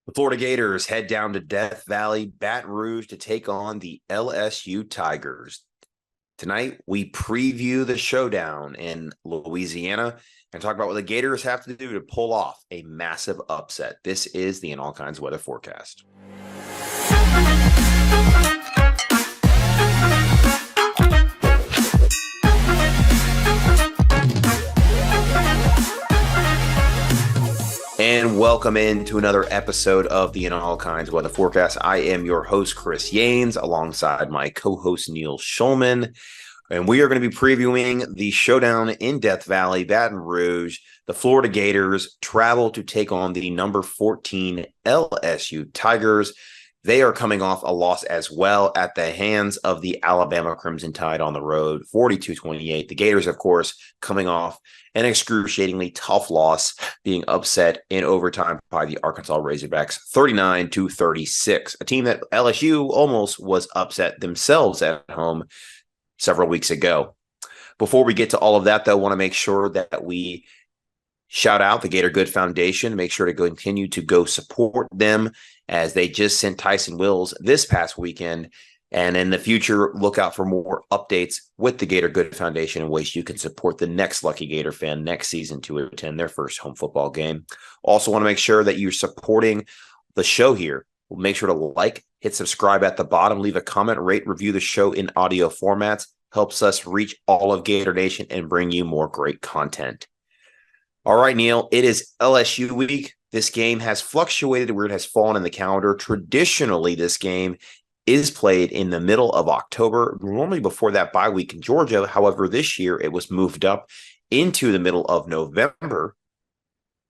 The Florida Gators head down to Death Valley, Baton Rouge to take on the LSU Tigers. Tonight, we preview the showdown in Louisiana and talk about what the Gators have to do to pull off a massive upset. This is the In All Kinds weather forecast. And welcome into another episode of the In All Kinds weather forecast. I am your host, Chris Yanes, alongside my co-host, Neil Schulman. And we are going to be previewing the showdown in Death Valley, Baton Rouge. The Florida Gators travel to take on the number 14 LSU Tigers. They are coming off a loss as well at the hands of the Alabama Crimson Tide on the road, 42-28. The Gators, of course, coming off an excruciatingly tough loss, being upset in overtime by the Arkansas Razorbacks, 39-36. A team that LSU almost was upset themselves at home several weeks ago. Before we get to all of that, though, I want to make sure that we shout out the Gator Good Foundation. Make sure to continue to go support them as they just sent Tyson Wills this past weekend. And in the future, look out for more updates with the Gator Good Foundation in ways you can support the next lucky Gator fan next season to attend their first home football game. Also want to make sure that you're supporting the show here. Make sure to like, hit subscribe at the bottom, leave a comment, rate, review the show in audio formats. Helps us reach all of Gator Nation and bring you more great content. All right, Neil, it is LSU week. This game has fluctuated where it has fallen in the calendar. Traditionally, this game is played in the middle of October, normally before that bye week in Georgia. However, this year it was moved up into the middle of November.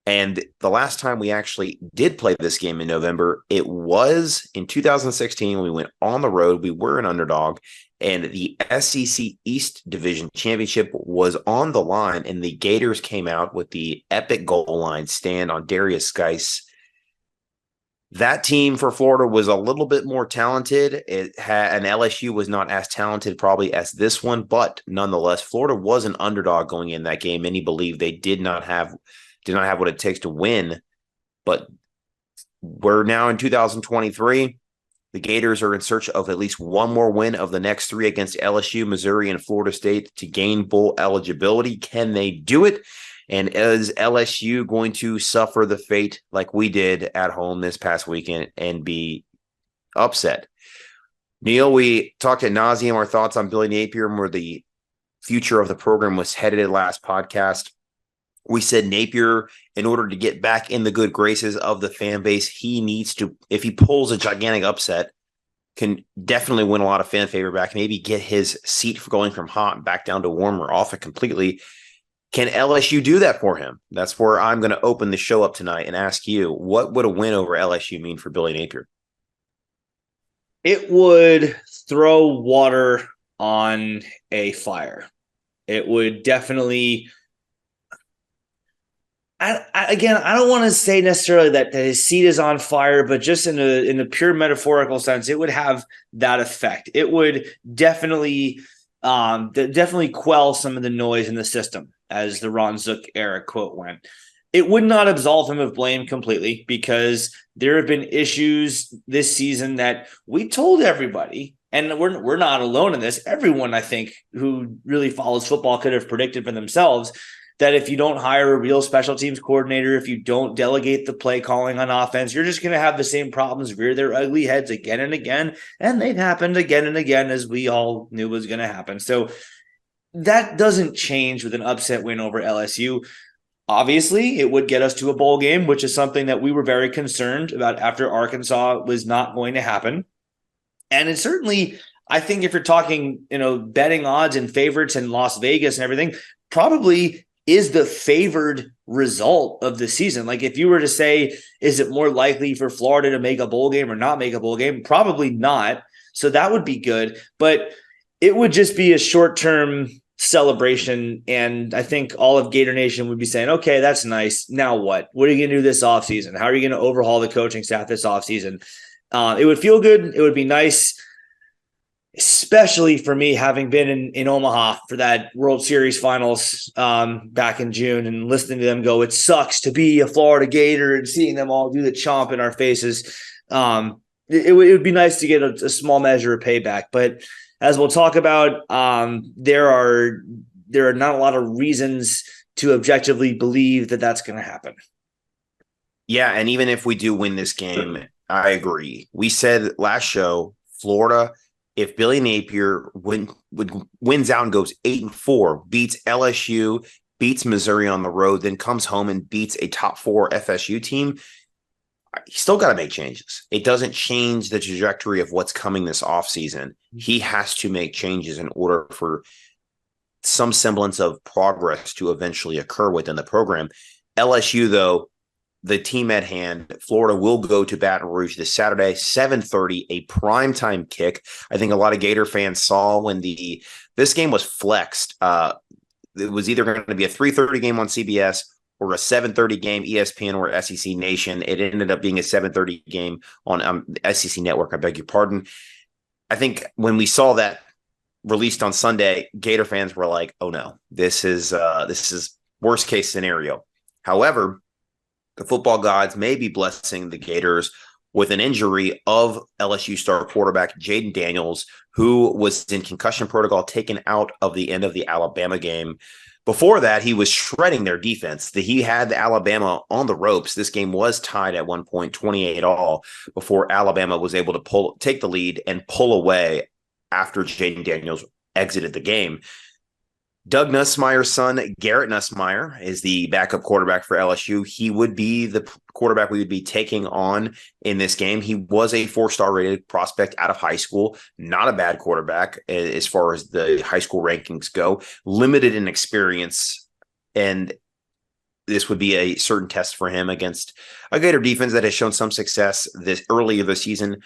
And the last time we actually did play this game in November, it was in 2016. We went on the road. We were an underdog. And the SEC East Division Championship was on the line, and the Gators came out with the epic goal line stand on Darius Geis. That team for Florida was a little bit more talented. And LSU was not as talented probably as this one, but nonetheless, Florida was an underdog going in that game. Many believe they did not have what it takes to win. But we're now in 2023. The Gators are in search of at least one more win of the next three against LSU, Missouri, and Florida State to gain bowl eligibility. Can they do it? And is LSU going to suffer the fate like we did at home this past weekend and be upset? Neil, we talked ad nauseum our thoughts on Billy Napier and where the future of the program was headed at last podcast. We said Napier, in order to get back in the good graces of the fan base, he needs to, if he pulls a gigantic upset, can definitely win a lot of fan favor back, maybe get his seat for going from hot back down to warm or off it completely. Can LSU do that for him? That's where I'm going to open the show up tonight and ask you, what would a win over LSU mean for Billy Napier? It would throw water on a fire. It would definitely... I don't want to say necessarily that his seat is on fire, but just in a pure metaphorical sense, it would have that effect. It would definitely quell some of the noise in the system, as the Ron Zook era quote went. It would not absolve him of blame completely, because there have been issues this season that we told everybody, and we're not alone in this. Everyone, I think, who really follows football could have predicted for themselves that if you don't hire a real special teams coordinator, if you don't delegate the play calling on offense, you're just going to have the same problems rear their ugly heads again and again. And they've happened again and again, as we all knew was going to happen. So that doesn't change with an upset win over LSU. Obviously, it would get us to a bowl game, which is something that we were very concerned about after Arkansas was not going to happen. And it certainly, I think if you're talking, betting odds and favorites in Las Vegas and everything, probably is the favored result of the season. Like, if you were to say, is it more likely for Florida to make a bowl game or not make a bowl game? Probably not. So that would be good, but it would just be a short-term celebration. And I think all of Gator Nation would be saying, okay, that's nice. Now what? What are you going to do this offseason? How are you going to overhaul the coaching staff this offseason? It would feel good. It would be nice. especially for me, having been in Omaha for that World Series finals back in June and listening to them go, it sucks to be a Florida Gator, and seeing them all do the chomp in our faces. It would be nice to get a small measure of payback. But as we'll talk about, there are not a lot of reasons to objectively believe that that's going to happen. Yeah, and even if we do win this game, I agree. We said last show, Florida, if Billy Napier wins out and goes 8-4, beats LSU, beats Missouri on the road, then comes home and beats a top 4 FSU team, he's still got to make changes. It doesn't change the trajectory of what's coming this offseason. He has to make changes in order for some semblance of progress to eventually occur within the program. LSU, though, the team at hand, Florida will go to Baton Rouge this Saturday, 7:30, a primetime kick. I think a lot of Gator fans saw when this game was flexed. It was either going to be a 3:30 game on CBS or a 7:30 game ESPN or SEC Nation. It ended up being a 7:30 game on SEC Network. I beg your pardon. I think when we saw that released on Sunday, Gator fans were like, "Oh no, this is worst case scenario." However, the football gods may be blessing the Gators with an injury of LSU star quarterback Jayden Daniels, who was in concussion protocol, taken out of the end of the Alabama game. Before that, he was shredding their defense. He had Alabama on the ropes. This game was tied at one point, 28-all, before Alabama was able to take the lead and pull away after Jayden Daniels exited the game. Doug Nussmeier's son, Garrett Nussmeier, is the backup quarterback for LSU. He would be the quarterback we would be taking on in this game. He was a 4-star rated prospect out of high school. Not a bad quarterback as far as the high school rankings go. Limited in experience, and this would be a certain test for him against a Gator defense that has shown some success this early of the season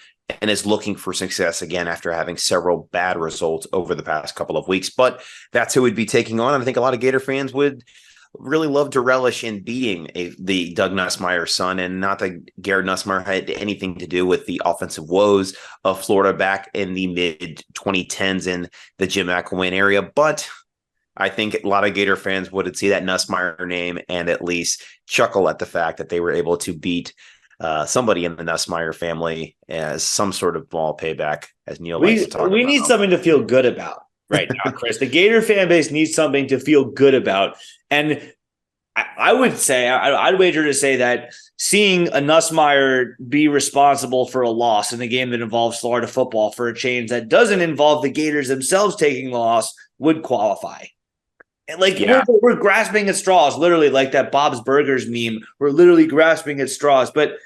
and is looking for success again after having several bad results over the past couple of weeks. But that's who we'd be taking on. And I think a lot of Gator fans would really love to relish in beating the Doug Nussmeier son, and not that Garrett Nussmeier had anything to do with the offensive woes of Florida back in the mid-2010s in the Jim McElwain area. But I think a lot of Gator fans would see that Nussmeier name and at least chuckle at the fact that they were able to beat somebody in the Nussmeier family as some sort of ball payback, as Neil likes to talk about. We need something to feel good about right now, Chris. The Gator fan base needs something to feel good about. And I would say, I'd wager to say that seeing a Nussmeier be responsible for a loss in a game that involves Florida football for a change that doesn't involve the Gators themselves taking the loss would qualify. Like, yeah, we're grasping at straws, literally, like that Bob's Burgers meme. We're literally grasping at straws, but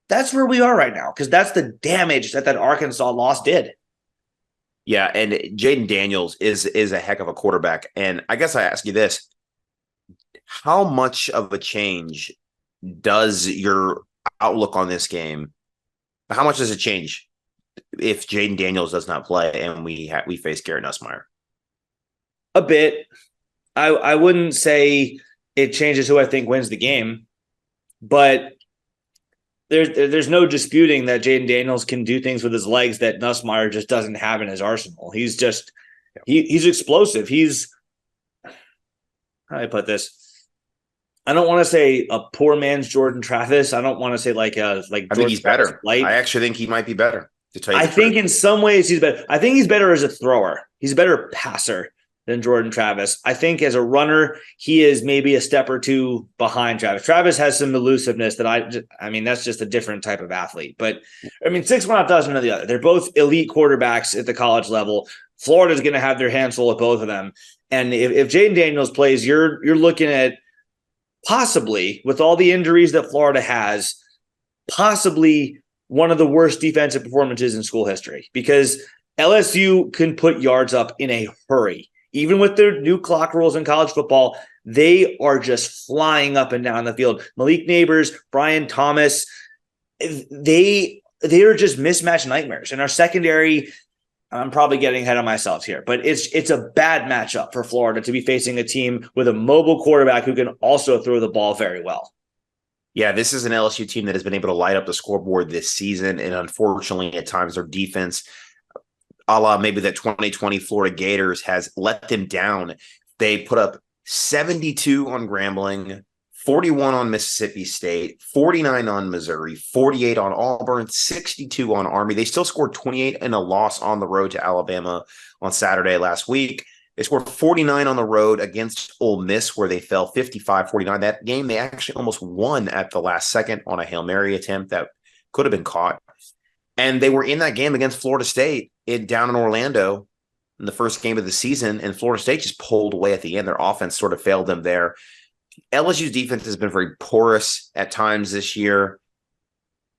that's where we are right now, because that's the damage that Arkansas loss did. Yeah, and Jayden Daniels is a heck of a quarterback. And I guess I ask you this: how much of a change does your outlook on this game? How much does it change if Jayden Daniels does not play and we face Garrett Nussmeier? A bit. I wouldn't say it changes who I think wins the game, but there's no disputing that Jayden Daniels can do things with his legs that Nussmeier just doesn't have in his arsenal. He's just he's explosive. He's, how do I put this? I don't want to say a poor man's Jordan Travis. I don't want to say like I think he's better. I actually think he might be better. To tell you I think in some ways he's better. I think he's better as a thrower. He's a better passer than Jordan Travis. I think as a runner, he is maybe a step or two behind Travis. Travis has some elusiveness that I mean, that's just a different type of athlete. But I mean, 6 1 doesn't know the other. They're both elite quarterbacks at the college level. Florida's going to have their hands full with both of them. And if Jayden Daniels plays, you're looking at possibly, with all the injuries that Florida has, possibly one of the worst defensive performances in school history, because LSU can put yards up in a hurry. Even with their new clock rules in college football, they are just flying up and down the field. Malik Neighbors, Brian Thomas, they are just mismatched nightmares. And our secondary, I'm probably getting ahead of myself here, but it's a bad matchup for Florida to be facing a team with a mobile quarterback who can also throw the ball very well. Yeah, this is an LSU team that has been able to light up the scoreboard this season, and unfortunately, at times their defense a la maybe the 2020 Florida Gators has let them down. They put up 72 on Grambling, 41 on Mississippi State, 49 on Missouri, 48 on Auburn, 62 on Army. They still scored 28 in a loss on the road to Alabama on Saturday last week. They scored 49 on the road against Ole Miss, where they fell 55-49. That game, they actually almost won at the last second on a Hail Mary attempt that could have been caught. And they were in that game against Florida State down in Orlando in the first game of the season, and Florida State just pulled away at the end. Their offense sort of failed them there. LSU's defense has been very porous at times this year.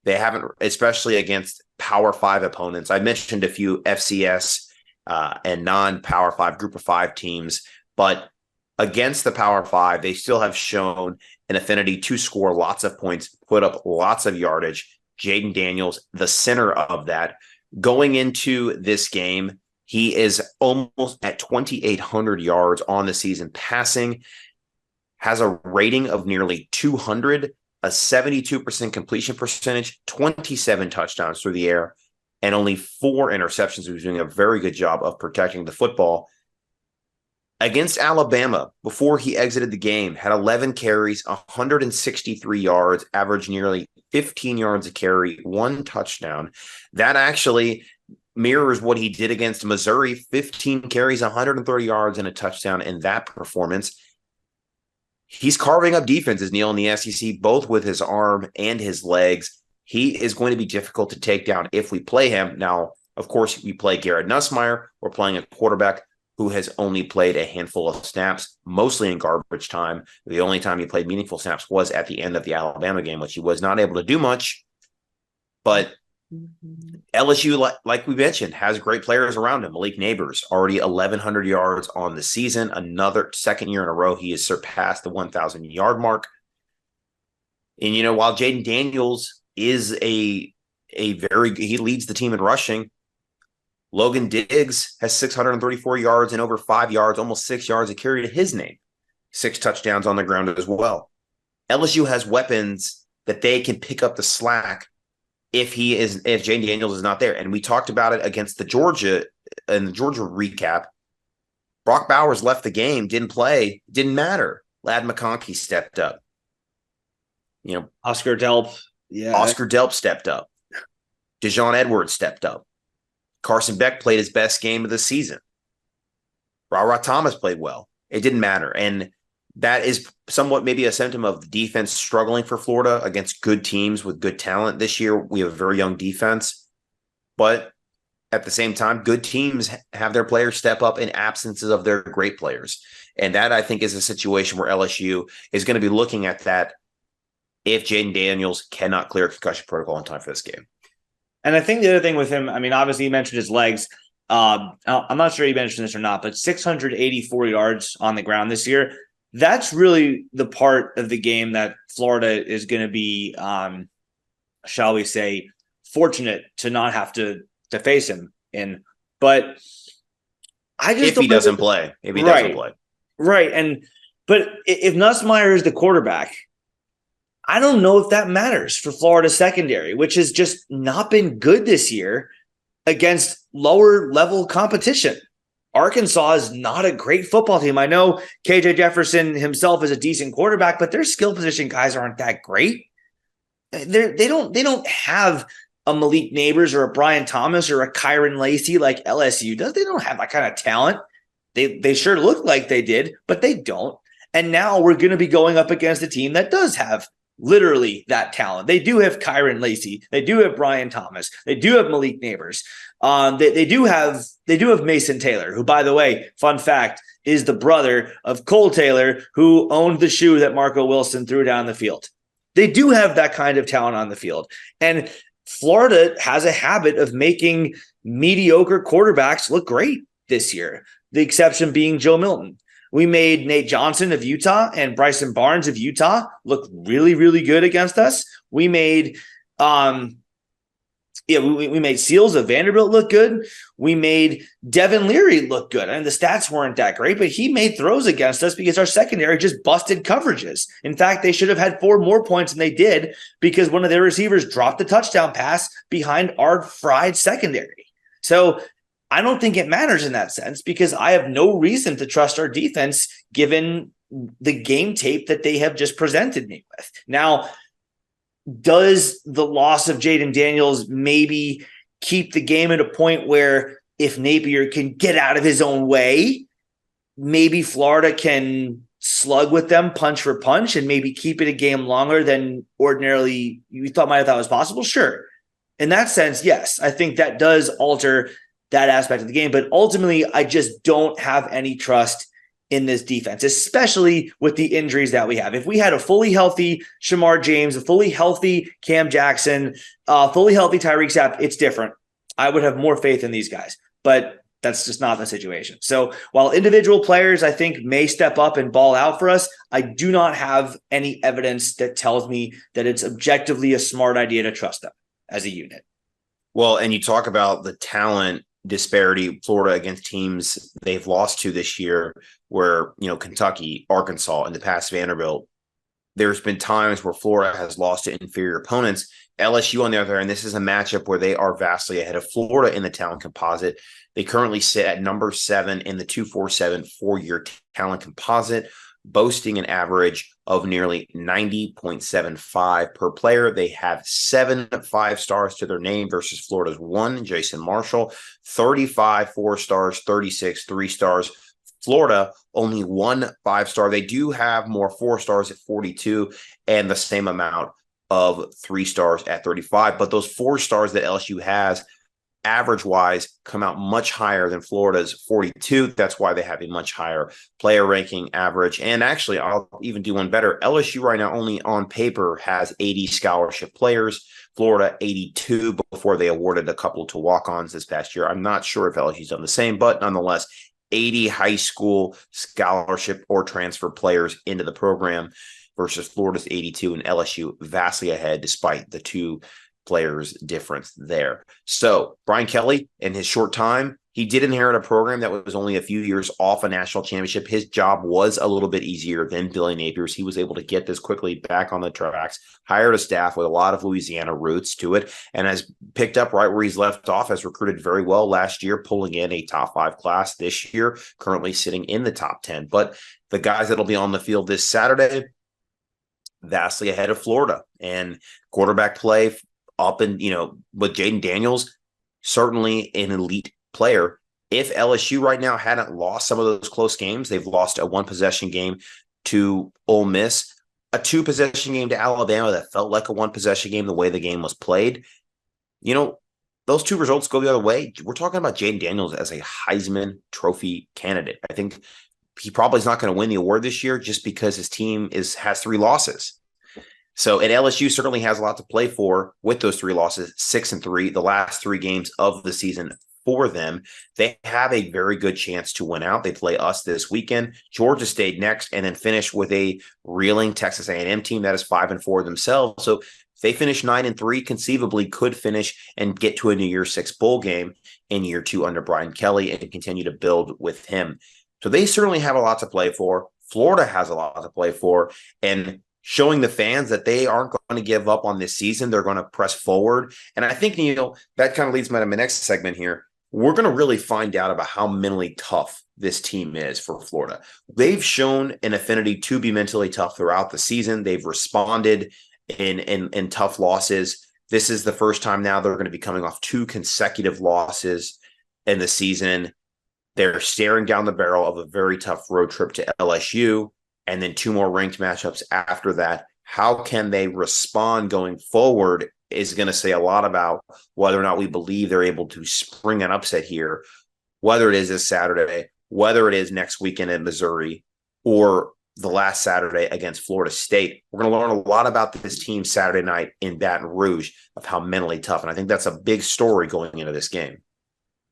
They haven't, especially against Power 5 opponents. I mentioned a few FCS and non-Power 5, Group of 5 teams, but against the Power 5, they still have shown an affinity to score lots of points, put up lots of yardage. Jayden Daniels, the center of that. Going into this game, he is almost at 2,800 yards on the season passing, has a rating of nearly 200, a 72% completion percentage, 27 touchdowns through the air, and only 4 interceptions. He was doing a very good job of protecting the football. Against Alabama, before he exited the game, had 11 carries, 163 yards, averaged nearly 15 yards a carry, 1 touchdown. That actually mirrors what he did against Missouri, 15 carries, 130 yards, and a touchdown in that performance. He's carving up defenses, Neil, in the SEC, both with his arm and his legs. He is going to be difficult to take down if we play him. Now, of course, we play Garrett Nussmeier. We're playing a quarterback who has only played a handful of snaps, mostly in garbage time. The only time he played meaningful snaps was at the end of the Alabama game, which he was not able to do much. But LSU, like we mentioned, has great players around him. Malik Neighbors, already 1,100 yards on the season. Another second year in a row, he has surpassed the 1,000-yard mark. And, while Jayden Daniels is he leads the team in rushing, Logan Diggs has 634 yards and over 5 yards, almost 6 yards a carry to his name. 6 touchdowns on the ground as well. LSU has weapons that they can pick up the slack if Jayden Daniels is not there. And we talked about it against the Georgia recap. Brock Bowers left the game, didn't play, didn't matter. Ladd McConkey stepped up. Oscar Delp. Yeah. Oscar Delp stepped up. Dejon Edwards stepped up. Carson Beck played his best game of the season. Ra Thomas played well. It didn't matter. And that is somewhat maybe a symptom of the defense struggling for Florida against good teams with good talent. This year, we have a very young defense. But at the same time, good teams have their players step up in absences of their great players. And that, I think, is a situation where LSU is going to be looking at that if Jayden Daniels cannot clear concussion protocol in time for this game. And I think the other thing with him, obviously you mentioned his legs. I'm not sure you mentioned this or not, but 684 yards on the ground this year. That's really the part of the game that Florida is going to be, shall we say, fortunate to not have to face him in. But I just if he doesn't play. Right. But if Nussmeier is the quarterback, I don't know if that matters for Florida secondary, which has just not been good this year against lower level competition. Arkansas is not a great football team. I know KJ Jefferson himself is a decent quarterback, but their skill position guys aren't that great. They don't have a Malik Neighbors or a Brian Thomas or a Kyron Lacey like LSU does. They don't have that kind of talent. They sure look like they did, but they don't. And now we're going to be going up against a team that does have literally that talent. They do have Kyron Lacey. They do have Brian Thomas. They do have Malik Neighbors. They do have Mason Taylor, who, by the way, fun fact, is the brother of Cole Taylor, who owned the shoe that Marco Wilson threw down the field. They do have that kind of talent on the field. And Florida has a habit of making mediocre quarterbacks look great this year, the exception being Joe Milton. We made Nate Johnson of Utah and Bryson Barnes of Utah look really, really good against us. We made we made Seals of Vanderbilt look good. We made Devin Leary look good. And the stats weren't that great, but he made throws against us because our secondary just busted coverages. In fact, they should have had 4 more points than they did because one of their receivers dropped the touchdown pass behind our fried secondary. So I don't think it matters in that sense because I have no reason to trust our defense given the game tape that they have just presented me with. Now, does the loss of Jayden Daniels maybe keep the game at a point where if Napier can get out of his own way, maybe Florida can slug with them punch for punch and maybe keep it a game longer than ordinarily you might have thought was possible? Sure. In that sense, yes, I think that does alter that aspect of the game. But ultimately, I just don't have any trust in this defense, especially with the injuries that we have. If we had a fully healthy Shamar James, a fully healthy Cam Jackson, fully healthy Tyreek Sapp, it's different. I would have more faith in these guys, but that's just not the situation. So while individual players, I think, may step up and ball out for us, I do not have any evidence that tells me that it's objectively a smart idea to trust them as a unit. Well, and you talk about the talent disparity, Florida against teams they've lost to this year, where, Kentucky, Arkansas, in the past Vanderbilt, there's been times where Florida has lost to inferior opponents. LSU, on the other hand, this is a matchup where they are vastly ahead of Florida in the talent composite. They currently sit at number 7 in the 247 4-year talent composite, boasting an average of nearly 90.75 per player. They have 7 5-stars to their name versus Florida's 1, Jason Marshall, 35 4-stars, 36 3-stars. Florida, only 1 5-star. They do have more 4-stars at 42 and the same amount of 3-stars at 35. But those 4-stars that LSU has, average-wise, come out much higher than Florida's 42. That's why they have a much higher player ranking average. And actually, I'll even do one better. LSU right now only on paper has 80 scholarship players. Florida, 82 before they awarded a couple to walk-ons this past year. I'm not sure if LSU's done the same, but nonetheless, 80 high school scholarship or transfer players into the program versus Florida's 82, and LSU vastly ahead despite the 2 players difference there. So Brian Kelly, in his short time, he did inherit a program that was only a few years off a national championship. His job was a little bit easier than Billy Napier's. He was able to get this quickly back on the tracks, hired a staff with a lot of Louisiana roots to it, and has picked up right where he's left off, has recruited very well last year, pulling in a top 5 class this year, currently sitting in the top 10. But the guys that'll be on the field this Saturday, vastly ahead of Florida, and quarterback play up and, with Jayden Daniels, certainly an elite player. If LSU right now hadn't lost some of those close games, they've lost a 1-possession game to Ole Miss, a 2-possession game to Alabama that felt like a 1-possession game the way the game was played. Those 2 results go the other way. We're talking about Jayden Daniels as a Heisman Trophy candidate. I think he probably is not going to win the award this year just because his team has 3 losses. So, and LSU certainly has a lot to play for with those 3 losses, 6-3, the last 3 games of the season for them. They have a very good chance to win out. They play us this weekend, Georgia State next, and then finish with a reeling Texas A&M team that is 5-4 themselves. So if they finish 9-3, conceivably could finish and get to a New Year's 6 bowl game in year 2 under Brian Kelly and continue to build with him. So they certainly have a lot to play for. Florida has a lot to play for, and showing the fans that they aren't going to give up on this season. They're going to press forward. And I think, that kind of leads me to my next segment here. We're going to really find out about how mentally tough this team is for Florida. They've shown an affinity to be mentally tough throughout the season. They've responded in tough losses. This is the first time now they're going to be coming off 2 consecutive losses in the season. They're staring down the barrel of a very tough road trip to LSU, and then 2 more ranked matchups after that. How can they respond going forward is going to say a lot about whether or not we believe they're able to spring an upset here, whether it is this Saturday, whether it is next weekend in Missouri, or the last Saturday against Florida State. We're going to learn a lot about this team Saturday night in Baton Rouge of how mentally tough. And I think that's a big story going into this game.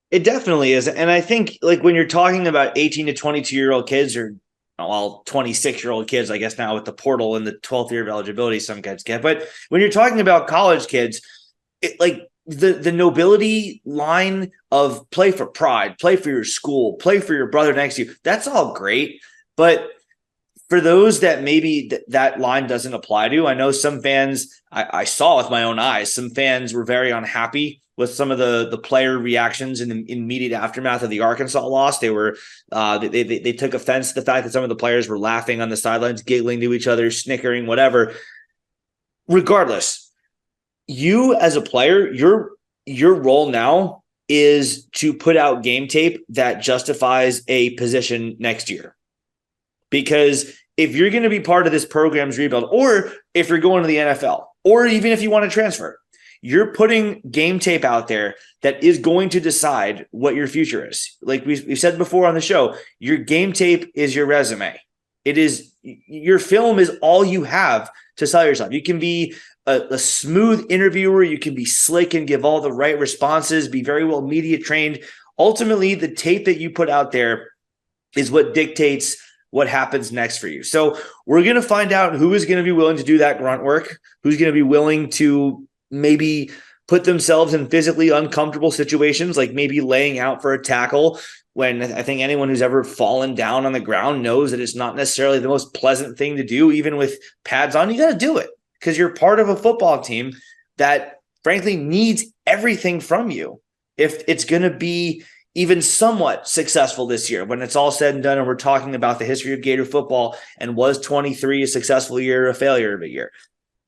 It definitely is. And I think when you're talking about 18 to 22-year-old kids, or 26-year-old kids, I guess now with the portal and the 12th year of eligibility some kids get. But when you're talking about college kids, the nobility line of play for pride, play for your school, play for your brother next to you, that's all great. But for those that maybe that line doesn't apply to, I know some fans, I saw with my own eyes, some fans were very unhappy with some of the player reactions in the immediate aftermath of the Arkansas loss. They were they took offense to the fact that some of the players were laughing on the sidelines, giggling to each other, snickering, whatever. Regardless, you as a player, your role now is to put out game tape that justifies a position next year. Because if you're going to be part of this program's rebuild, or if you're going to the NFL, or even if you want to transfer, you're putting game tape out there that is going to decide what your future is. Like we've said before on the show, your game tape is your resume. It is your film is all you have to sell yourself. You can be a smooth interviewer. You can be slick and give all the right responses, be very well media trained. Ultimately, the tape that you put out there is what dictates what happens next for you. So we're going to find out who is going to be willing to do that grunt work, who's going to be willing to maybe put themselves in physically uncomfortable situations, like maybe laying out for a tackle, when I think anyone who's ever fallen down on the ground knows that it's not necessarily the most pleasant thing to do. Even with pads on, you got to do it because you're part of a football team that frankly needs everything from you if it's going to be even somewhat successful this year. When it's all said and done and we're talking about the history of Gator football, and was 23 a successful year or a failure of a year,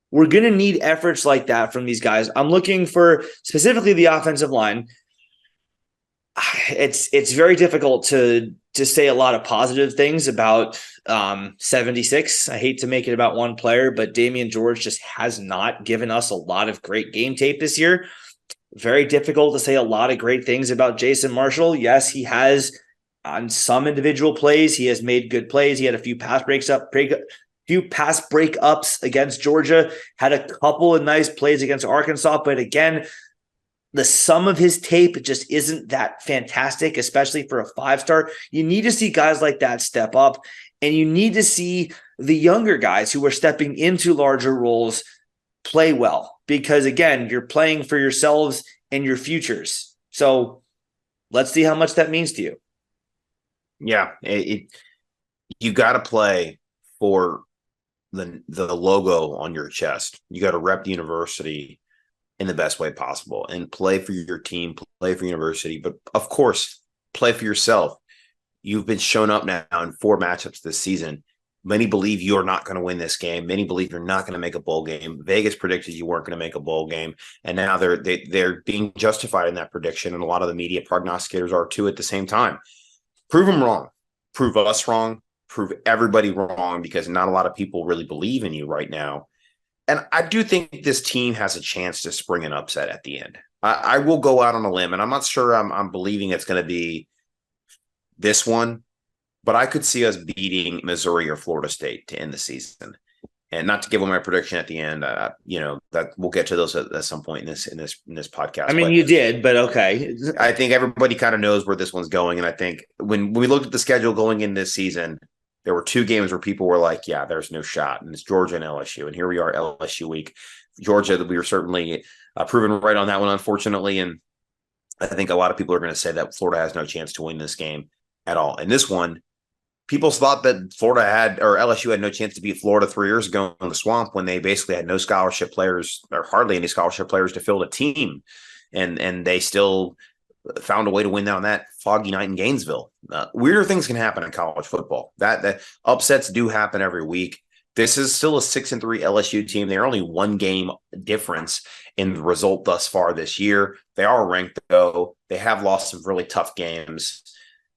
we're going to need efforts like that from these guys. I'm looking for specifically the offensive line. It's very difficult to say a lot of positive things about 76. I hate to make it about one player, but Damian George just has not given us a lot of great game tape this year. Very difficult to say a lot of great things about Jason Marshall. Yes, he has on some individual plays, he has made good plays. He had a few pass breakups against Georgia, had a couple of nice plays against Arkansas, but again, the sum of his tape just isn't that fantastic, especially for a 5-star. You need to see guys like that step up, and you need to see the younger guys who are stepping into larger roles play well, because again, you're playing for yourselves and your futures. So let's see how much that means to you. Yeah, you got to play for the logo on your chest. You got to rep the university in the best way possible and play for your team, play for university, but of course, play for yourself. You've been shown up now in 4 matchups this season. Many believe you're not going to win this game. Many believe you're not going to make a bowl game. Vegas predicted you weren't going to make a bowl game, and now they're being justified in that prediction, and a lot of the media prognosticators are too at the same time. Prove them wrong. Prove us wrong. Prove everybody wrong, because not a lot of people really believe in you right now. And I do think this team has a chance to spring an upset at the end. I will go out on a limb, and I'm not sure I'm believing it's going to be this one, but I could see us beating Missouri or Florida State to end the season. And not to give them my prediction at the end, that we'll get to those at some point in this podcast. I mean, you did, but okay. I think everybody kind of knows where this one's going, and I think when we looked at the schedule going in this season, there were 2 games where people were like, yeah, there's no shot. And it's Georgia and LSU. And here we are, LSU week. Georgia, we were certainly proven right on that one, unfortunately. And I think a lot of people are going to say that Florida has no chance to win this game at all. And this one, people thought that LSU had no chance to beat Florida 3 years ago in the swamp, when they basically had no scholarship players, or hardly any scholarship players, to fill the team. And they still found a way to win on that foggy night in Gainesville. Weirder things can happen in college football. That upsets do happen every week. This is still a 6-3 LSU team. They're only 1 game difference in the result thus far this year. They are ranked, though. They have lost some really tough games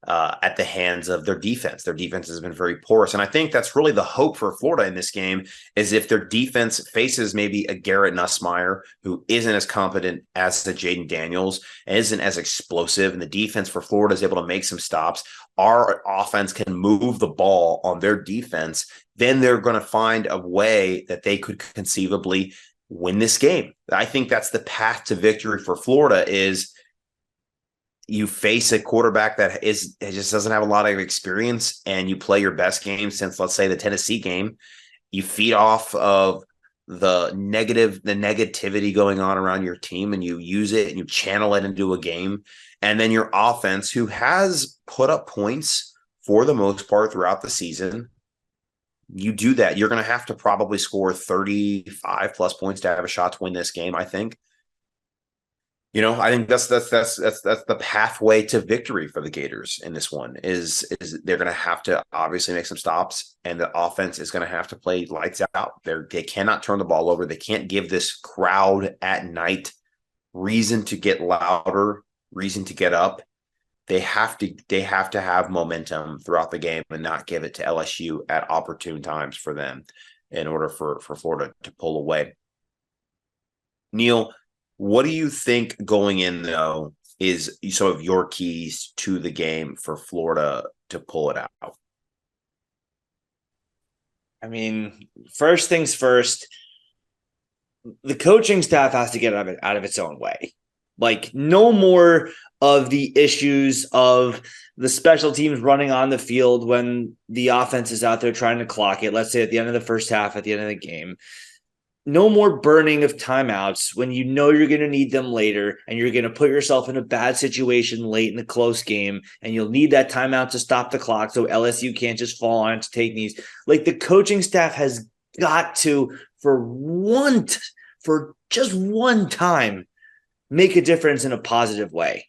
at the hands of their defense. Their defense has been very porous. And I think that's really the hope for Florida in this game, is if their defense faces maybe a Garrett Nussmeier who isn't as competent as the Jayden Daniels and isn't as explosive, and the defense for Florida is able to make some stops, our offense can move the ball on their defense, then they're going to find a way that they could conceivably win this game. I think that's the path to victory for Florida, is you face a quarterback that just doesn't have a lot of experience, and you play your best game since, let's say, the Tennessee game. You feed off of the negativity going on around your team, and you use it and you channel it into a game. And then your offense, who has put up points for the most part throughout the season, you do that. You're going to have to probably score 35 plus points to have a shot to win this game, I think. I think that's the pathway to victory for the Gators in this one is they're going to have to obviously make some stops, and the offense is going to have to play lights out. They cannot turn the ball over. They can't give this crowd at night reason to get louder, reason to get up. They have to have momentum throughout the game and not give it to LSU at opportune times for them in order for Florida to pull away. Neil, what do you think going in, though, is some of your keys to the game for Florida to pull it out? I mean, first things first, the coaching staff has to get out of its own way. Like, no more of the issues of the special teams running on the field when the offense is out there trying to clock it, let's say at the end of the first half, at the end of the game. No more burning of timeouts when you know you're going to need them later, and you're going to put yourself in a bad situation late in a close game, and you'll need that timeout to stop the clock so LSU can't just fall on it to take these. Like, the coaching staff has got to, for just one time, make a difference in a positive way.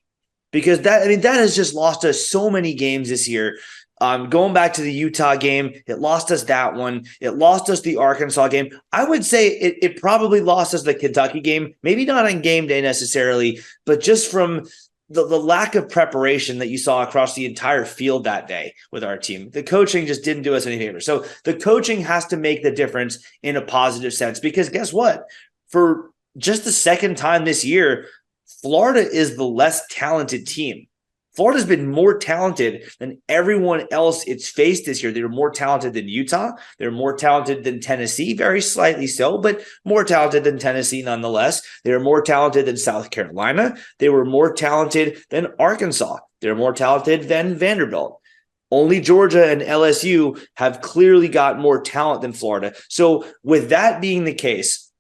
Because that has just lost us so many games this year. Going back to the Utah game, it lost us that one. It lost us the Arkansas game. I would say it probably lost us the Kentucky game, maybe not on game day necessarily, but just from the lack of preparation that you saw across the entire field that day with our team. The coaching just didn't do us any favor. So the coaching has to make the difference in a positive sense, because guess what? For just the second time this year, Florida is the less talented team. Florida's been more talented than everyone else it's faced this year. They were more talented than Utah. They're more talented than Tennessee, very slightly so, but more talented than Tennessee nonetheless. They were more talented than South Carolina. They were more talented than Arkansas. They're more talented than Vanderbilt. Only Georgia and LSU have clearly got more talent than Florida. So with that being the case,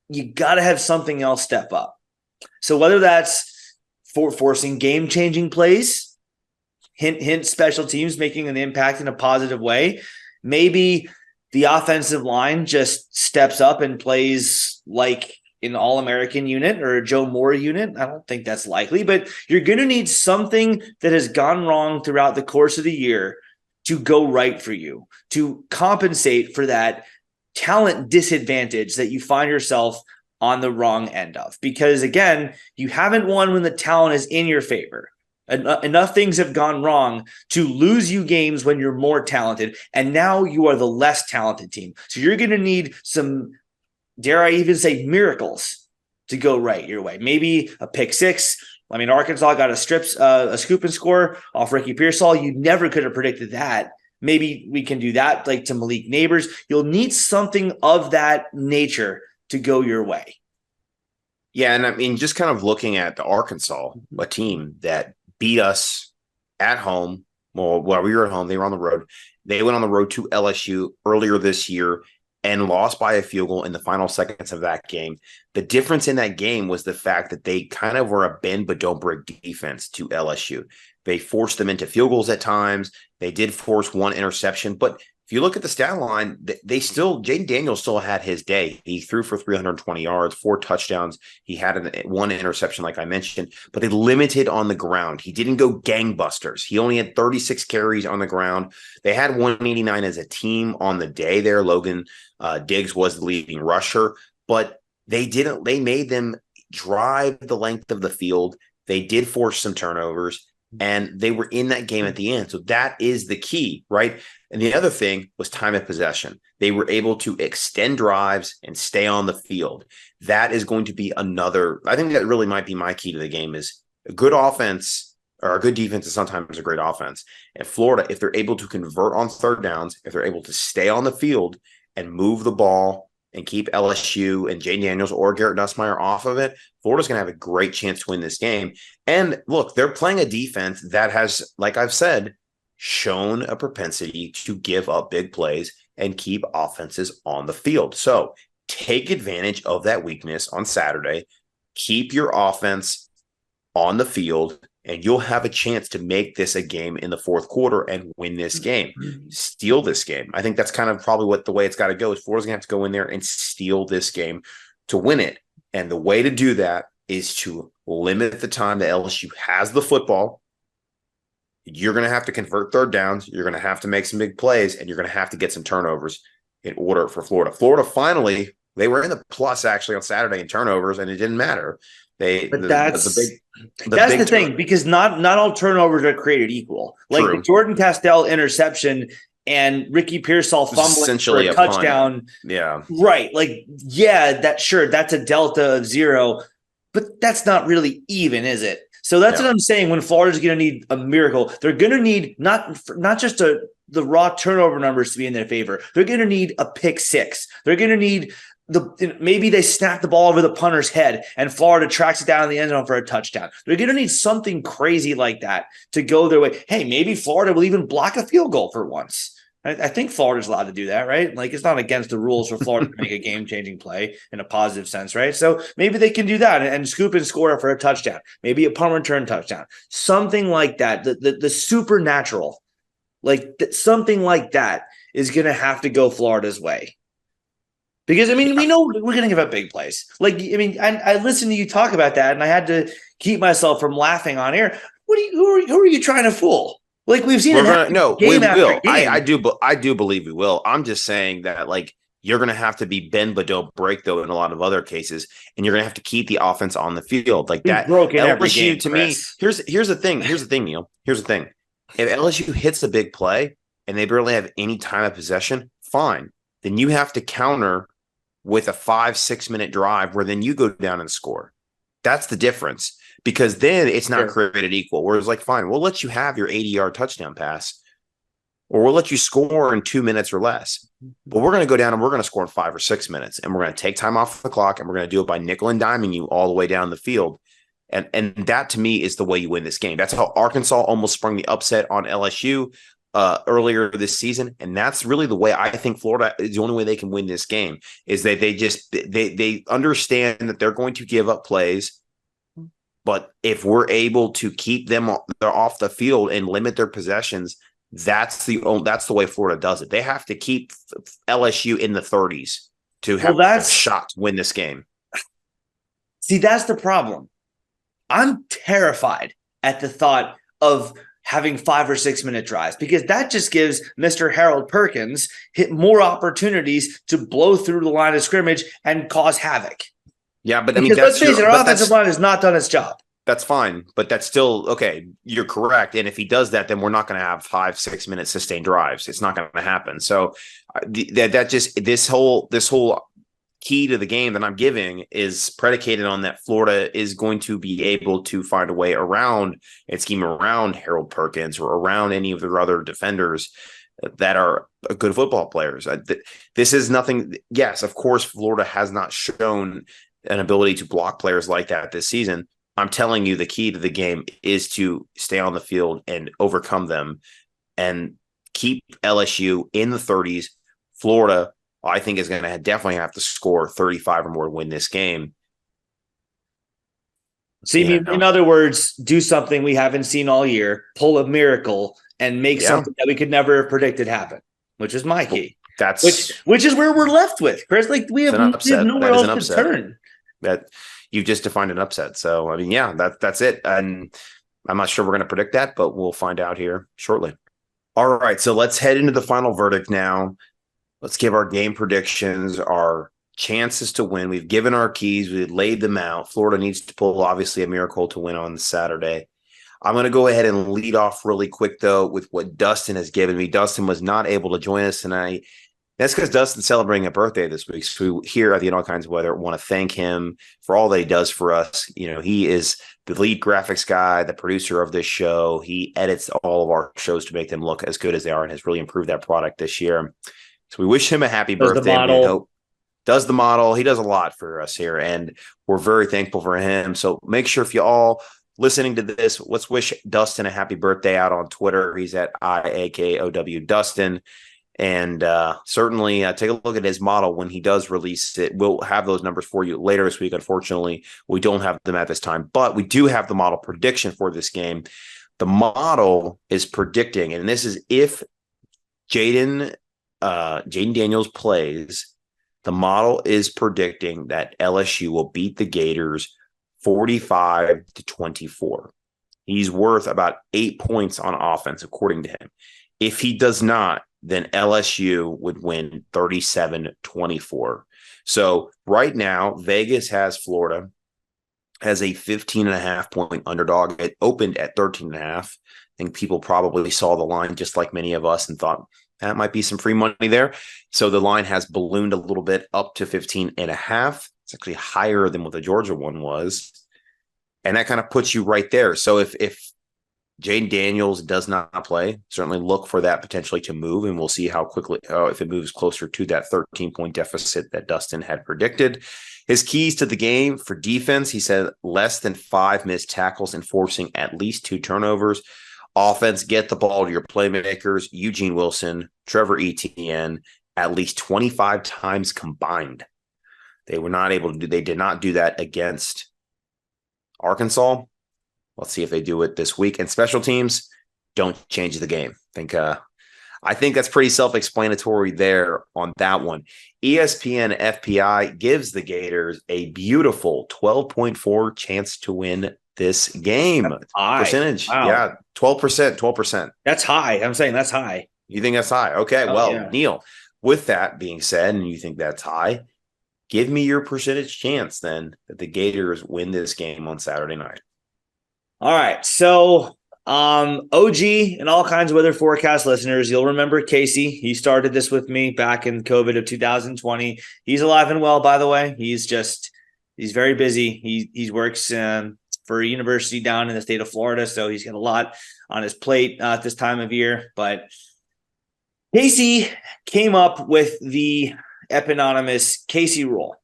you got to have something else step up. So whether that's for forcing game-changing plays, hint special teams making an impact in a positive way. Maybe the offensive line just steps up and plays like an All-American unit or a Joe Moore unit. I don't think that's likely, but you're going to need something that has gone wrong throughout the course of the year to go right for you, to compensate for that talent disadvantage that you find yourself on the wrong end of. Because again, you haven't won when the talent is in your favor. Enough things have gone wrong to lose you games when you're more talented, and now you are the less talented team. So you're going to need some, dare I even say, miracles to go right your way. Maybe a pick six. I mean, Arkansas got a scoop and score off Ricky Pearsall. You never could have predicted that. Maybe we can do that, like to Malik Neighbors. You'll need something of that nature to go your way. Yeah, and I mean, just kind of looking at the Arkansas, a team that beat us at home. Well, while we were at home, they were on the road. They went on the road to LSU earlier this year and lost by a field goal in the final seconds of that game. The difference in that game was the fact that they kind of were a bend but don't break defense to LSU. They forced them into field goals at times. They did force one interception, but if you look at the stat line, Jayden Daniels still had his day. He threw for 320 yards, 4 touchdowns. He had one interception, like I mentioned, but they limited on the ground. He didn't go gangbusters. He only had 36 carries on the ground. They had 189 as a team on the day there. Logan Diggs was the leading rusher, but they made them drive the length of the field. They did force some turnovers, and they were in that game at the end. So that is the key, right? And the other thing was time of possession. They were able to extend drives and stay on the field. That is going to be another, I think that really might be my key to the game, is a good offense or a good defense is sometimes a great offense. And Florida, if they're able to convert on third downs, if they're able to stay on the field and move the ball and keep LSU and Jayden Daniels or Garrett Nussmeier off of it, Florida's going to have a great chance to win this game. And look, they're playing a defense that has, like I've said, shown a propensity to give up big plays and keep offenses on the field. So take advantage of that weakness on Saturday, keep your offense on the field, and you'll have a chance to make this a game in the fourth quarter and win this game, steal this game. I think that's kind of probably the way it's got to go, is Florida's going to have to go in there and steal this game to win it. And the way to do that is to limit the time that LSU has the football. You're going to have to convert third downs. You're going to have to make some big plays, and you're going to have to get some turnovers in order for Florida. Florida finally, they were in the plus actually on Saturday in turnovers, and it didn't matter. That's the thing, because not all turnovers are created equal. Like the Jordan Castell interception and Ricky Pearsall fumbling essentially for a touchdown. Punt. Yeah. Right. Like, that's a delta of 0, but that's not really even, is it? So that's what I'm saying. When Florida's going to need a miracle, they're going to need not just the raw turnover numbers to be in their favor. They're going to need a pick 6. They're going to need maybe they snap the ball over the punter's head and Florida tracks it down in the end zone for a touchdown. They're going to need something crazy like that to go their way. Hey, maybe Florida will even block a field goal for once. I think Florida's allowed to do that, right? Like, it's not against the rules for Florida to make a game-changing play in a positive sense, right? So maybe they can do that and scoop and score for a touchdown, maybe a punt return touchdown, something like that. The supernatural, something like that is going to have to go Florida's way. Because, we know we're going to give up big plays. I listened to you talk about that, and I had to keep myself from laughing on air. Who are you trying to fool? We've seen it. No, we will. I do believe we will. I'm just saying that you're going to have to be bend but don't break, though, in a lot of other cases, and you're going to have to keep the offense on the field like that. LSU to me. Here's the thing. Neil. Here's the thing. If LSU hits a big play and they barely have any time of possession, fine. Then you have to counter with a 5-6 minute drive where then you go down and score. That's the difference. Because then it's not created equal. Whereas, fine, we'll let you have your 80-yard touchdown pass, or we'll let you score in 2 minutes or less. But we're going to go down and we're going to score in 5 or 6 minutes, and we're going to take time off the clock, and we're going to do it by nickel and diming you all the way down the field. And that, to me, is the way you win this game. That's how Arkansas almost sprung the upset on LSU earlier this season, and that's really the way I think Florida is the only way they can win this game. Is that they understand that they're going to give up plays. But if we're able to keep them off the field and limit their possessions, that's the way Florida does it. They have to keep LSU in the 30s to have a shot to win this game. See, that's the problem. I'm terrified at the thought of having 5 or 6 minute drives, because that just gives Mr. Harold Perkins more opportunities to blow through the line of scrimmage and cause havoc. Yeah, but let's face it, our offensive line has not done its job. That's fine, but that's still okay. You're correct, and if he does that, then we're not going to have 5-6 minute sustained drives. It's not going to happen. So this whole key to the game that I'm giving is predicated on that Florida is going to be able to find a way around and scheme around Harold Perkins or around any of their other defenders that are good football players. This is nothing. Yes, of course, Florida has not shown an ability to block players like that this season. I'm telling you, the key to the game is to stay on the field and overcome them and keep LSU in the 30s. Florida, I think, is going to definitely have to score 35 or more to win this game. In other words, do something we haven't seen all year, pull a miracle, and make something that we could never have predicted happen, which is my key. Which is where we're left with, Chris. We have nowhere else to turn. That you just defined an upset. So, that's it. And I'm not sure we're going to predict that, but we'll find out here shortly. All right. So let's head into the final verdict now. Let's give our game predictions, our chances to win. We've given our keys. We've laid them out. Florida needs to pull, obviously, a miracle to win on Saturday. I'm going to go ahead and lead off really quick, though, with what Dustin has given me. Dustin was not able to join us tonight. That's because Dustin's celebrating a birthday this week. So here at the All Kinds of Weather, want to thank him for all that he does for us. He is the lead graphics guy, the producer of this show. He edits all of our shows to make them look as good as they are and has really improved that product this year. So we wish him a happy birthday. Does the model. He does a lot for us here, and we're very thankful for him. So make sure if you all listening to this, let's wish Dustin a happy birthday out on Twitter. He's at IAKOW Dustin. And certainly take a look at his model when he does release it. We'll have those numbers for you later this week. Unfortunately, we don't have them at this time, but we do have the model prediction for this game. The model is predicting, and this is if Jayden Daniels plays, the model is predicting that LSU will beat the Gators 45-24. He's worth about 8 points on offense, according to him. If he does not, then LSU would win 37-24. So right now, Vegas has Florida as a 15.5-point underdog. It opened at 13.5. I think people probably saw the line just like many of us and thought that might be some free money there. So the line has ballooned a little bit up to 15.5. It's actually higher than what the Georgia one was. And that kind of puts you right there. So if Jayden Daniels does not play, certainly look for that potentially to move, and we'll see how quickly, if it moves closer to that 13-point deficit that Dustin had predicted. His keys to the game for defense, he said less than 5 missed tackles and forcing at least 2 turnovers. Offense, get the ball to your playmakers, Eugene Wilson, Trevor Etienne, at least 25 times combined. They did not do that against Arkansas. Let's see if they do it this week. And special teams, don't change the game. I think that's pretty self-explanatory there on that one. ESPN FPI gives the Gators a beautiful 12.4 chance to win this game. Percentage. Wow. Yeah, 12%. That's high. I'm saying that's high. You think that's high? Okay, yeah. Neil, with that being said, and you think that's high, give me your percentage chance then that the Gators win this game on Saturday night. All right. So OG and all kinds of weather forecast listeners, you'll remember Casey. He started this with me back in COVID of 2020. He's alive and well, by the way. He's very busy. He works for a university down in the state of Florida, so he's got a lot on his plate at this time of year. But Casey came up with the eponymous Casey rule.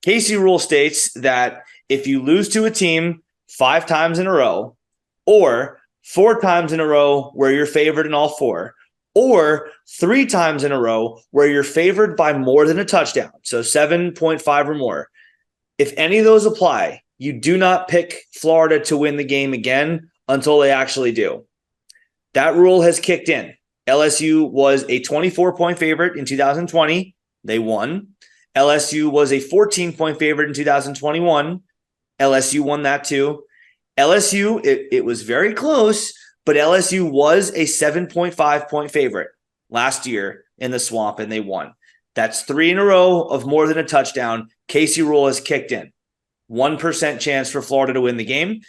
Casey rule states that if you lose to a team 5 times in a row, or 4 times in a row where you're favored in all 4, or 3 times in a row where you're favored by more than a touchdown, so 7.5 or more, if any of those apply, you do not pick Florida to win the game again until they actually do. That rule has kicked in. LSU was a 24-point favorite in 2020. They won. LSU was a 14-point favorite in 2021. LSU won that too. LSU, it was very close, but LSU was a 7.5-point favorite last year in the Swamp, and they won. That's 3 in a row of more than a touchdown. Casey rule has kicked in. 1% chance for Florida to win the game.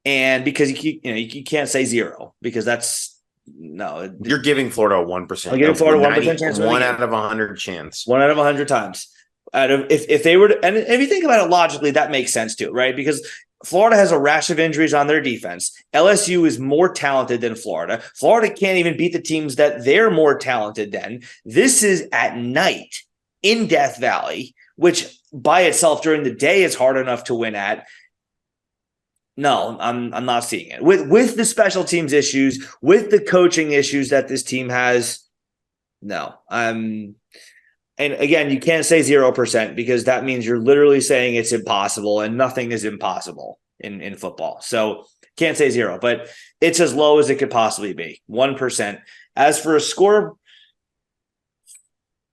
And because you can't say 0 because that's no. You're giving Florida a 1%. I'm giving Florida 1% chance. 1 out of 100 chance. 1 out of 100 times. If they were to, and if you think about it logically, that makes sense too, right? Because Florida has a rash of injuries on their defense. LSU is more talented than Florida. Florida can't even beat the teams that they're more talented than. This is at night in Death Valley, which by itself during the day is hard enough to win at. No, I'm not seeing it. With the special teams issues, with the coaching issues that this team has, no. And again, you can't say 0% because that means you're literally saying it's impossible, and nothing is impossible in football. So can't say 0, but it's as low as it could possibly be, 1%. As for a score,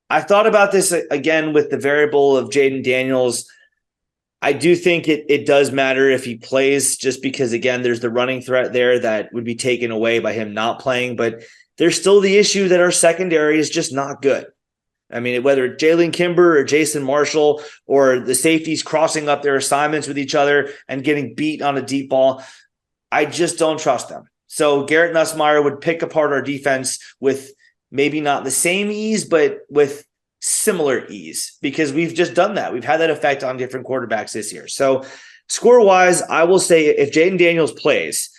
I thought about this again with the variable of Jayden Daniels. I do think it does matter if he plays, just because, again, there's the running threat there that would be taken away by him not playing. But there's still the issue that our secondary is just not good. I mean, whether Jalen Kimber or Jason Marshall or the safeties crossing up their assignments with each other and getting beat on a deep ball, I just don't trust them. So Garrett Nussmeier would pick apart our defense with maybe not the same ease, but with similar ease, because we've just done that. We've had that effect on different quarterbacks this year. So score-wise, I will say if Jayden Daniels plays,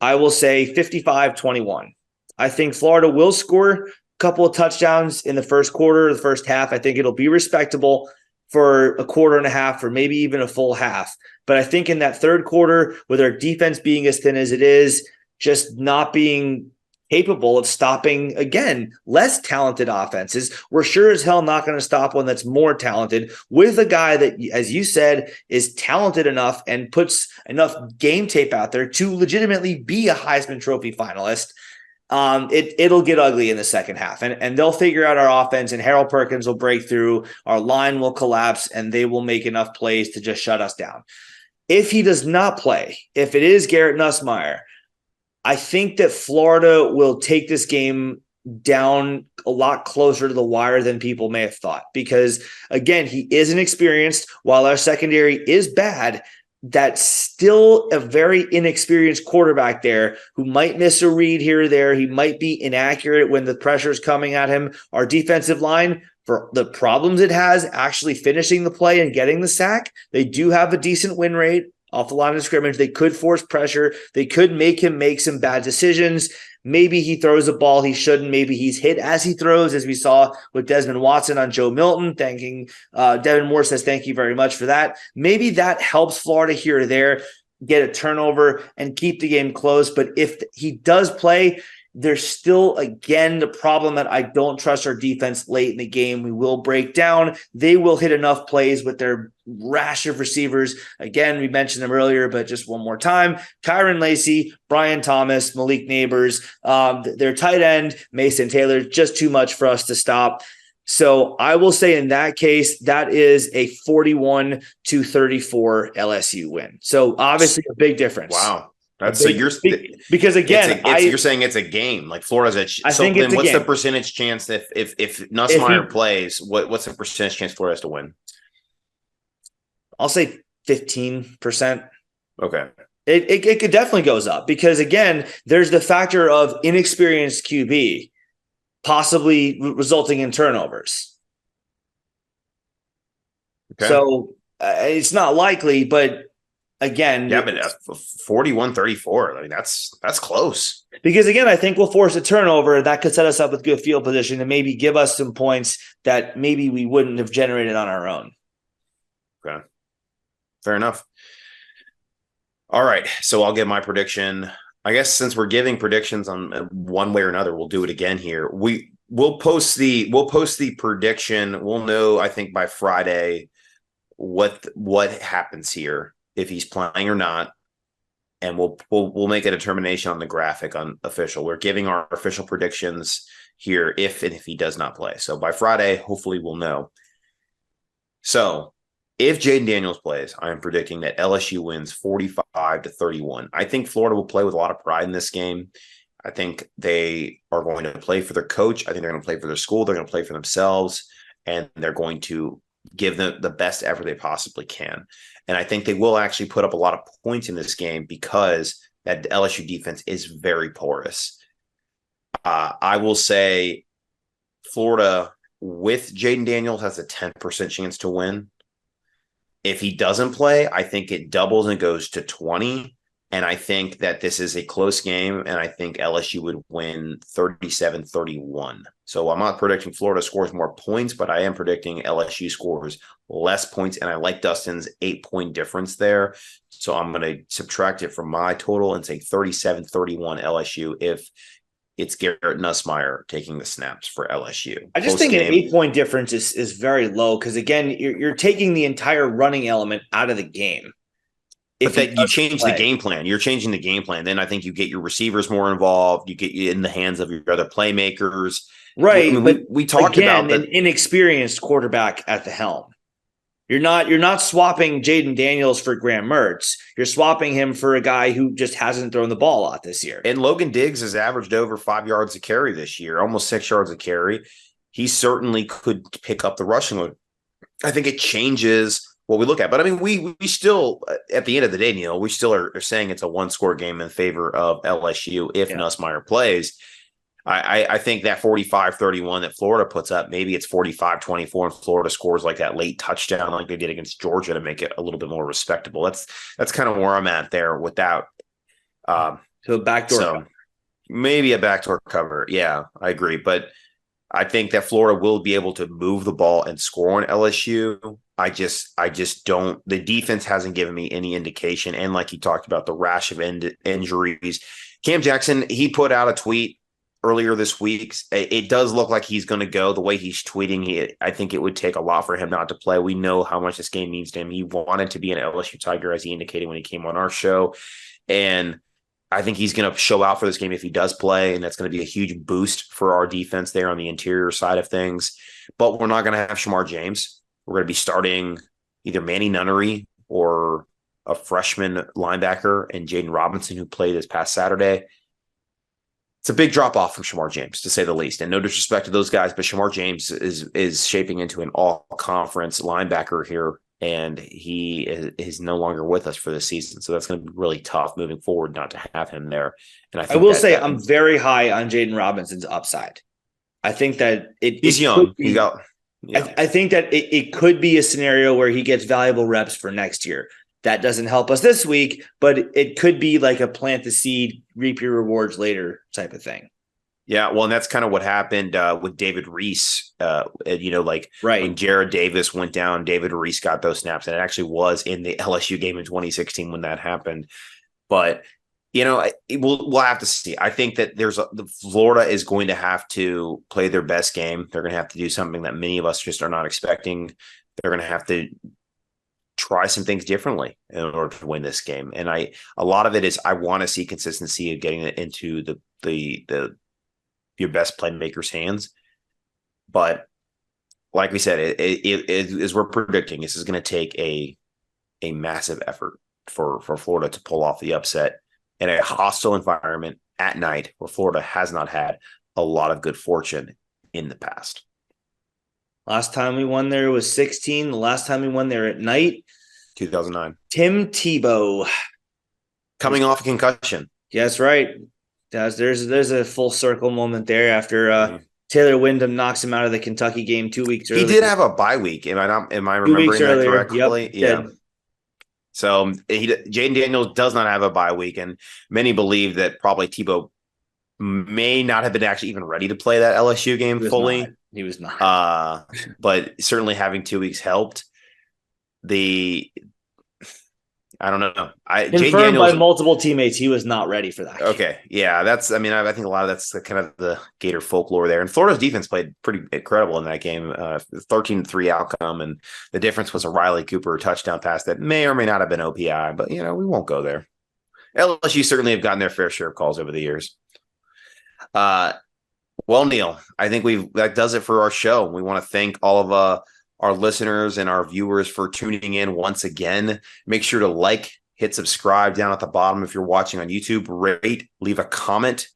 I will say 55-21. I think Florida will score a couple of touchdowns in the first quarter, the first half. I think it'll be respectable for a quarter and a half or maybe even a full half. But I think in that third quarter, with our defense being as thin as it is, just not being capable of stopping, again, less talented offenses, we're sure as hell not going to stop one that's more talented with a guy that, as you said, is talented enough and puts enough game tape out there to legitimately be a Heisman Trophy finalist. It'll get ugly in the second half, and they'll figure out our offense, and Harold Perkins will break through, our line will collapse, and they will make enough plays to just shut us down. If he does not play, if it is Garrett Nussmeier, I think that Florida will take this game down a lot closer to the wire than people may have thought. Because, again, he is inexperienced. While our secondary is bad, that's still a very inexperienced quarterback there who might miss a read here or there. He might be inaccurate when the pressure is coming at him. Our defensive line, for the problems it has actually finishing the play and getting the sack, they do have a decent win rate off the line of scrimmage. They could force pressure. They could make him make some bad decisions. Maybe he throws a ball he shouldn't. Maybe he's hit as he throws, as we saw with Desmond Watson on Joe Milton. Devin Moore says, thank you very much for that. Maybe that helps Florida here or there get a turnover and keep the game close. But if he does play, there's still, again, the problem that I don't trust our defense late in the game. We will break down. They will hit enough plays with their rash of receivers. Again, we mentioned them earlier, but just one more time. Kyron Lacey, Brian Thomas, Malik Neighbors, their tight end, Mason Taylor, just too much for us to stop. So I will say in that case, that is a 41-34 LSU win. So obviously a big difference. Wow. That's so you're because again, you're saying it's a game like Florida's I think it's what's a game. The percentage chance that if Nussmeier plays, what's the percentage chance Florida has to win? I'll say 15%. Okay. It could definitely goes up because again, there's the factor of inexperienced QB possibly resulting in turnovers. Okay. So it's not likely, but again, yeah, but 41-34. I mean, that's close. Because again, I think we'll force a turnover that could set us up with good field position and maybe give us some points that maybe we wouldn't have generated on our own. Okay, fair enough. All right, so I'll give my prediction. I guess since we're giving predictions on one way or another, we'll do it again here. We'll post the prediction. We'll know, I think, by Friday what happens here, if he's playing or not, and we'll make a determination on the graphic on official. We're giving our official predictions here if he does not play. So by Friday, hopefully we'll know. So if Jayden Daniels plays, I am predicting that LSU wins 45-31. I think Florida will play with a lot of pride in this game. I think they are going to play for their coach. I think they're going to play for their school. They're going to play for themselves, and they're going to give them the best effort they possibly can. And I think they will actually put up a lot of points in this game because that LSU defense is very porous. I will say Florida with Jayden Daniels has a 10% chance to win. If he doesn't play, I think it doubles and goes to 20. And I think that this is a close game, and I think LSU would win 37-31. So I'm not predicting Florida scores more points, but I am predicting LSU scores less points, and I like Dustin's 8-point difference there. So I'm going to subtract it from my total and say 37-31 LSU if it's Garrett Nussmeier taking the snaps for LSU. I just think an 8-point difference is very low because, again, you're taking the entire running element out of the game. But that you change the game plan. You're changing the game plan. Then I think you get your receivers more involved. You get you in the hands of your other playmakers. Right. I mean, we talked about an inexperienced quarterback at the helm. You're not swapping Jayden Daniels for Graham Mertz. You're swapping him for a guy who just hasn't thrown the ball a lot this year. And Logan Diggs has averaged over 5 yards a carry this year, almost 6 yards a carry. He certainly could pick up the rushing load. I think it changes what we look at. But I mean, we still, at the end of the day, Neil, we still are saying it's a one-score game in favor of LSU if Nussmeier plays. I think that 45-31 that Florida puts up, maybe it's 45-24 and Florida scores like that late touchdown like they did against Georgia to make it a little bit more respectable. That's kind of where I'm at there without so a backdoor cover. Maybe a backdoor cover. Yeah, I agree. But I think that Florida will be able to move the ball and score on LSU. I just don't. The defense hasn't given me any indication. And like you talked about, the rash of injuries. Cam Jackson, he put out a tweet earlier this week. It does look like he's going to go. The way he's tweeting, I think it would take a lot for him not to play. We know how much this game means to him. He wanted to be an LSU Tiger, as he indicated when he came on our show. And I think he's going to show out for this game if he does play, and that's going to be a huge boost for our defense there on the interior side of things. But we're not going to have Shamar James. We're going to be starting either Manny Nunnery or a freshman linebacker in Jayden Robinson, who played this past Saturday. It's a big drop off from Shamar James, to say the least. And no disrespect to those guys, but Shamar James is shaping into an all-conference linebacker here, and he is no longer with us for the season. So that's going to be really tough moving forward not to have him there. And I will say I'm very high on Jayden Robinson's upside. I think that he's young. He's got. Yeah. I think that it could be a scenario where he gets valuable reps for next year. That doesn't help us this week, but it could be like a plant the seed, reap your rewards later type of thing. Yeah, well, and that's kind of what happened with David Reese. When Jared Davis went down, David Reese got those snaps, and it actually was in the LSU game in 2016 when that happened. But we'll have to see. I think that Florida is going to have to play their best game. They're going to have to do something that many of us just are not expecting. They're going to have to try some things differently in order to win this game. And a lot of it is I want to see consistency of getting it into your best playmakers' hands. But like we said, it as we're predicting, this is going to take a massive effort for Florida to pull off the upset in a hostile environment at night where Florida has not had a lot of good fortune in the past. Last time we won there was 16. The last time we won there at night, 2009. Tim Tebow. Coming off a concussion. Yeah, that's right. There's a full circle moment there after Taylor Wyndham knocks him out of the Kentucky game 2 weeks earlier. He did have a bye week. Am I remembering that correctly? Yep, yeah. So Jayden Daniels does not have a bye week, and many believe that probably Tebow may not have been actually even ready to play that LSU game fully. He was not. But certainly having 2 weeks helped. I don't know. Confirmed by multiple teammates, he was not ready for that. Okay, yeah, I think a lot of that's kind of the Gator folklore there. And Florida's defense played pretty incredible in that game, 13-3 outcome, and the difference was a Riley Cooper touchdown pass that may or may not have been OPI, but we won't go there. LSU certainly have gotten their fair share of calls over the years. Well, Neil, I think that does it for our show. We want to thank all of our listeners and our viewers for tuning in once again. Make sure to hit subscribe down at the bottom if you're watching on YouTube. Rate, leave a comment.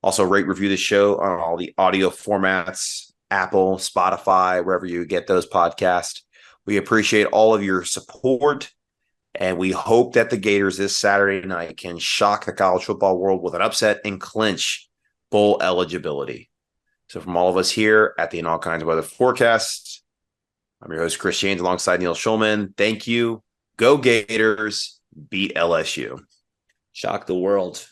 Also rate, review the show on all the audio formats, Apple, Spotify, wherever you get those podcasts. We appreciate all of your support, and we hope that the Gators this Saturday night can shock the college football world with an upset and clinch bowl eligibility. So from all of us here at the In All Kinds of Weather Forecast, I'm your host, Chris James, alongside Neil Schulman. Thank you. Go Gators. Beat LSU. Shock the world.